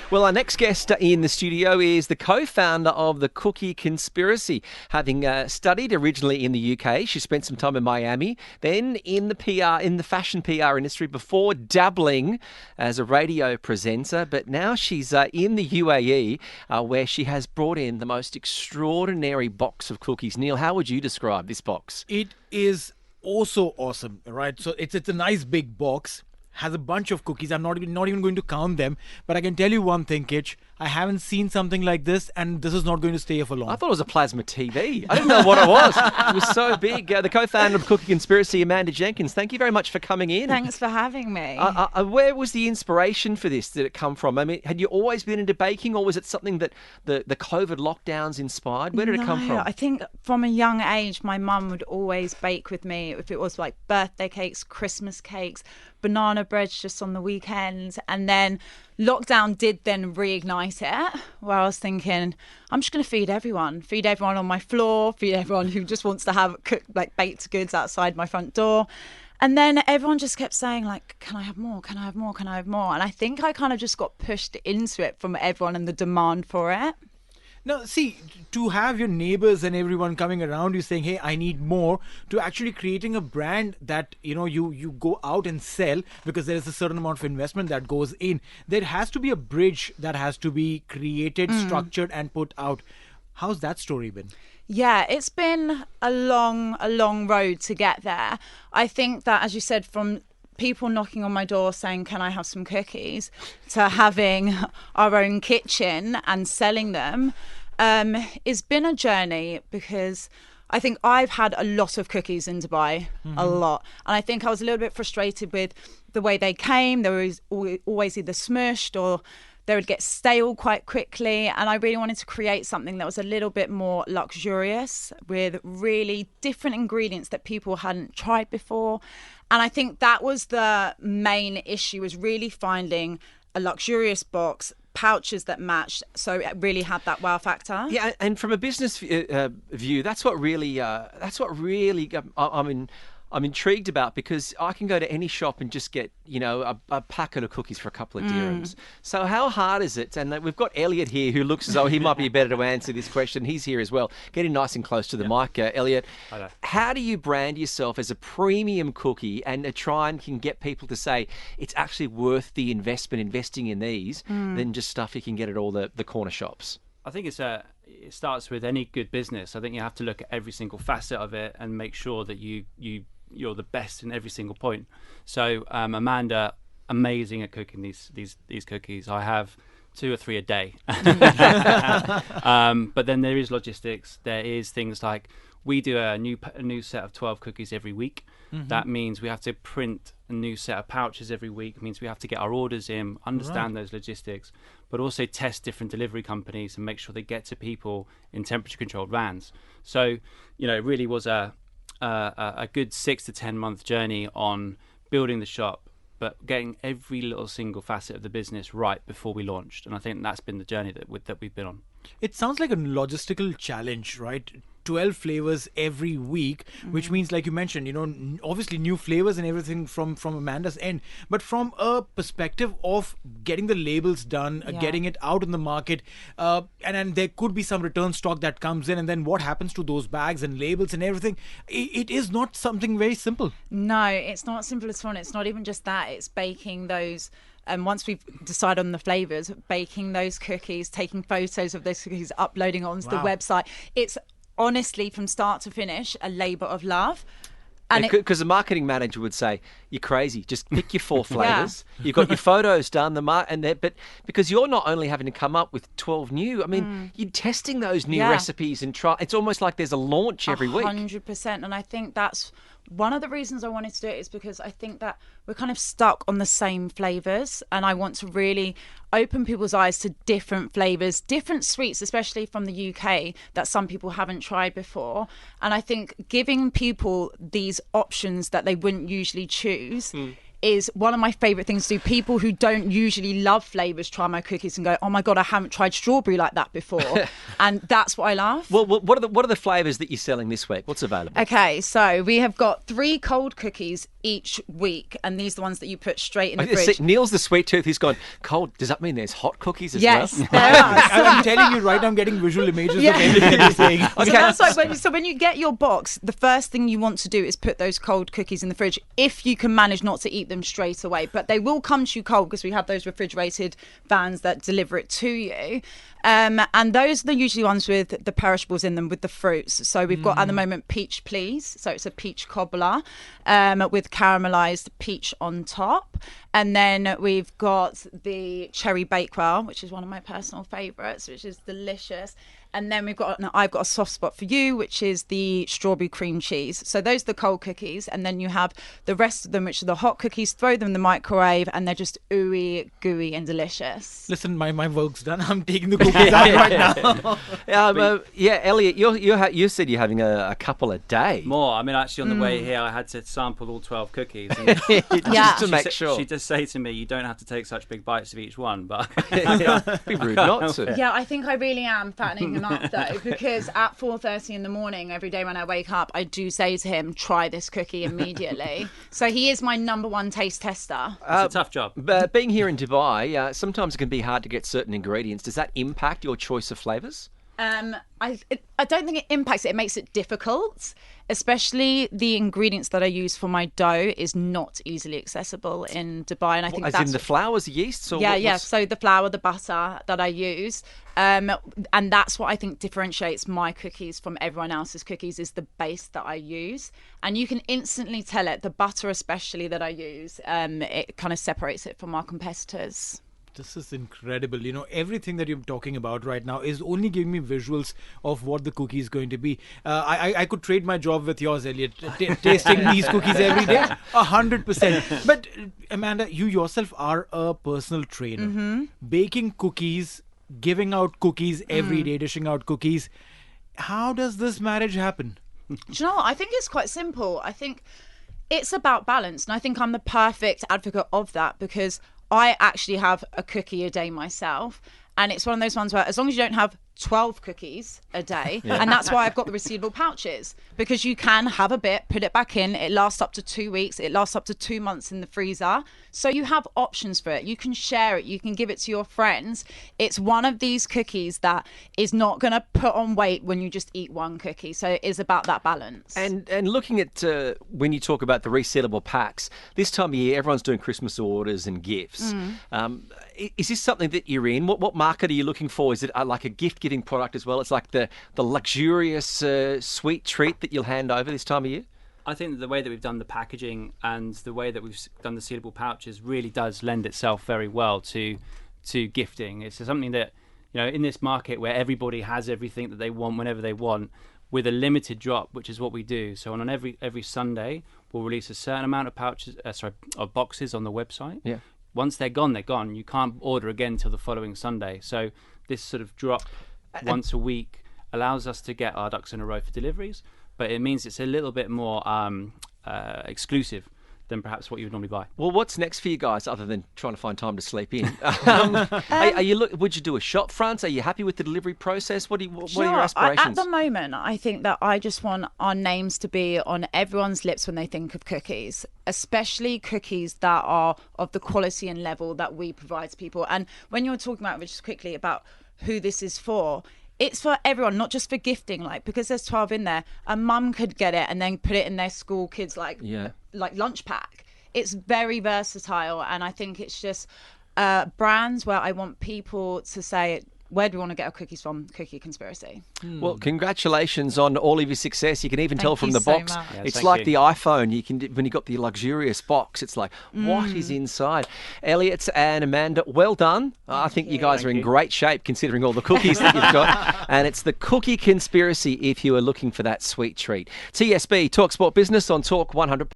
Well, our next guest in the studio is the co-founder of the Cookie Conspiracy. Having studied originally in the UK, she spent some time in Miami, then in the fashion PR industry before dabbling as a radio presenter. But now she's in the UAE, where she has brought in the most extraordinary box of cookies. Neil, how would you describe this box? It is also awesome, right? So it's a nice big box. Has a bunch of cookies. I'm not even going to count them, but I can tell you one thing, Kitch. I haven't seen something like this, and this is not going to stay here for long. I thought it was a plasma TV. I didn't know what it was. It was so big. The co-founder of Cookie Conspiracy, Amanda Jenkins, thank you very much for coming in. Thanks for having me. Where was the inspiration for this? Did it come from? I mean, had you always been into baking, or was it something that the COVID lockdowns inspired? Where did it come from? I think from a young age, my mum would always bake with me. If it was like birthday cakes, Christmas cakes, banana breads just on the weekends. And then lockdown did then reignite it, where I was thinking, I'm just going to feed everyone on my floor, feed everyone who just wants to have baked goods outside my front door. And then everyone just kept saying, like, can I have more? Can I have more? Can I have more? And I think I kind of just got pushed into it from everyone and the demand for it. Now, see, to have your neighbors and everyone coming around you saying, hey, I need more, to actually creating a brand that, you go out and sell, because there is a certain amount of investment that goes in. There has to be a bridge that has to be created, structured and put out. How's that story been? Yeah, it's been a long road to get there. I think that, as you said, from people knocking on my door saying, can I have some cookies, to having our own kitchen and selling them, it's been a journey, because I think I've had a lot of cookies in Dubai, a lot. And I think I was a little bit frustrated with the way they came. They were always either smushed or they would get stale quite quickly. And I really wanted to create something that was a little bit more luxurious, with really different ingredients that people hadn't tried before. And I think that was the main issue, was really finding a luxurious box, pouches that matched, so it really had that wow factor. Yeah, and from a business view, that's what really I'm intrigued about, because I can go to any shop and just get, a packet of cookies for a couple of dirhams. So how hard is it? And we've got Elliot here, who looks as though he might be better to answer this question. He's here as well. Getting nice and close to the mic, Elliot. Hello. How do you brand yourself as a premium cookie and try and can get people to say it's actually worth the investing in these than just stuff you can get at all the corner shops? I think it starts with any good business. I think you have to look at every single facet of it and make sure that you're the best in every single point. So Amanda, amazing at cooking these cookies. I have 2 or 3 a day. But then there is logistics. There is things like, we do a new set of 12 cookies every week. That means we have to print a new set of pouches every week. It means we have to get our orders in, understand those logistics, but also test different delivery companies and make sure they get to people in temperature controlled vans. So, it really was a good 6 to 10 month journey on building the shop, but getting every little single facet of the business right before we launched. And I think that's been the journey that we've been on. It sounds like a logistical challenge, right? 12 flavors every week, which means, like you mentioned, obviously new flavors and everything from Amanda's end, but from a perspective of getting the labels done, getting it out in the market, and then there could be some return stock that comes in, and then what happens to those bags and labels and everything. It is not something very simple. No, it's not simple at all. And it's not even just that, it's baking those. And once we've decided on the flavours, baking those cookies, taking photos of those cookies, uploading it onto the website. It's honestly, from start to finish, a labour of love. And because the marketing manager would say, you're crazy, just pick your 4 flavours. You've got your photos done, but because you're not only having to come up with 12 new, you're testing those new recipes and try. It's almost like there's a launch every week. 100%. And I think that's one of the reasons I wanted to do it, is because I think that we're kind of stuck on the same flavours, and I want to really open people's eyes to different flavours, different sweets, especially from the UK, that some people haven't tried before. And I think giving people these options that they wouldn't usually choose is one of my favourite things to do. People who don't usually love flavours try my cookies and go, oh my God, I haven't tried strawberry like that before. And that's what I love. Well, what are the flavours that you're selling this week? What's available? Okay, so we have got 3 cold cookies each week, and these are the ones that you put straight in the fridge. Neil's the sweet tooth. He's gone, cold, does that mean there's hot cookies as yes, well? there are. I'm telling you right now, I'm getting visual images of everything you're saying. So that's like when you get your box, the first thing you want to do is put those cold cookies in the fridge if you can manage not to eat them straight away. But they will come to you cold because we have those refrigerated vans that deliver it to you. And those are the usually ones with the perishables in them, with the fruits. So we've got at the moment peach please. So it's a peach cobbler with caramelised peach on top. And then we've got the cherry bakewell, which is one of my personal favourites, which is delicious. And then I've got a soft spot for you, which is the strawberry cream cheese. So those are the cold cookies. And then you have the rest of them, which are the hot cookies. Throw them in the microwave and they're just ooey, gooey and delicious. Listen, my work's done. I'm taking the cookies out right now. Elliot, you said you're having a couple a day. More. I mean, actually, on the way here, I had to sample all 12 cookies. And just to make sure. She did say to me, you don't have to take such big bites of each one, but It'd be rude not to. Yeah, I think I really am fattening him up though, because at 4:30 in the morning every day when I wake up, I do say to him, try this cookie immediately. So he is my number 1 taste tester. it's a tough job. But being here in Dubai, sometimes it can be hard to get certain ingredients. Does that impact your choice of flavours? I don't think it impacts it. It makes it difficult, especially the ingredients that I use for my dough is not easily accessible in Dubai, and I think As that's in the flours, the yeasts, or yeah. So the flour, the butter that I use, and that's what I think differentiates my cookies from everyone else's cookies is the base that I use, and you can instantly tell it. The butter, especially that I use, it kind of separates it from our competitors. This is incredible. You know, everything that you're talking about right now is only giving me visuals of what the cookie is going to be. I could trade my job with yours, Elliot, tasting these cookies every day, 100%. But Amanda, you yourself are a personal trainer. Baking cookies, giving out cookies every day, dishing out cookies. How does this marriage happen? Do you know what? I think it's quite simple. I think it's about balance, and I think I'm the perfect advocate of that because I actually have a cookie a day myself, and it's one of those ones where as long as you don't have 12 cookies a day, and that's why I've got the resealable pouches, because you can have a bit, put it back in, it lasts up to 2 weeks, it lasts up to 2 months in the freezer, so you have options for it. You can share it, you can give it to your friends. It's one of these cookies that is not going to put on weight when you just eat one cookie, so it is about that balance. And looking at when you talk about the resealable packs, this time of year everyone's doing Christmas orders and gifts. Is this something that you're in? What market are you looking for? Is it like a gift-giving product as well? It's like the luxurious sweet treat that you'll hand over this time of year? I think that the way that we've done the packaging and the way that we've done the sealable pouches really does lend itself very well to gifting. It's something that, you know, in this market where everybody has everything that they want whenever they want, with a limited drop, which is what we do. So on every Sunday, we'll release a certain amount of of boxes on the website. Yeah. Once they're gone, they're gone. You can't order again until the following Sunday. So this sort of drop once a week allows us to get our ducks in a row for deliveries, but it means it's a little bit more exclusive than perhaps what you would normally buy. Well, what's next for you guys other than trying to find time to sleep in? Would you do a shop front? Are you happy with the delivery process? What are your aspirations? At the moment, I think that I just want our names to be on everyone's lips when they think of cookies, especially cookies that are of the quality and level that we provide to people. And when you were talking about, just quickly, about who this is for, it's for everyone, not just for gifting. Like, because there's 12 in there, a mum could get it and then put it in their school kids like lunch pack. It's very versatile, and I think it's just brands where I want people to say, where do we want to get our cookies from? Cookie Conspiracy. Well, congratulations on all of your success. You can even tell from the box. Yeah, it's like the iPhone. You can, when you got the luxurious box, it's like, what is inside? Elliot and Amanda, well done. I think you guys are in great shape considering all the cookies that you've got. And it's the Cookie Conspiracy if you are looking for that sweet treat. TSB, Talk Sport Business on Talk 100.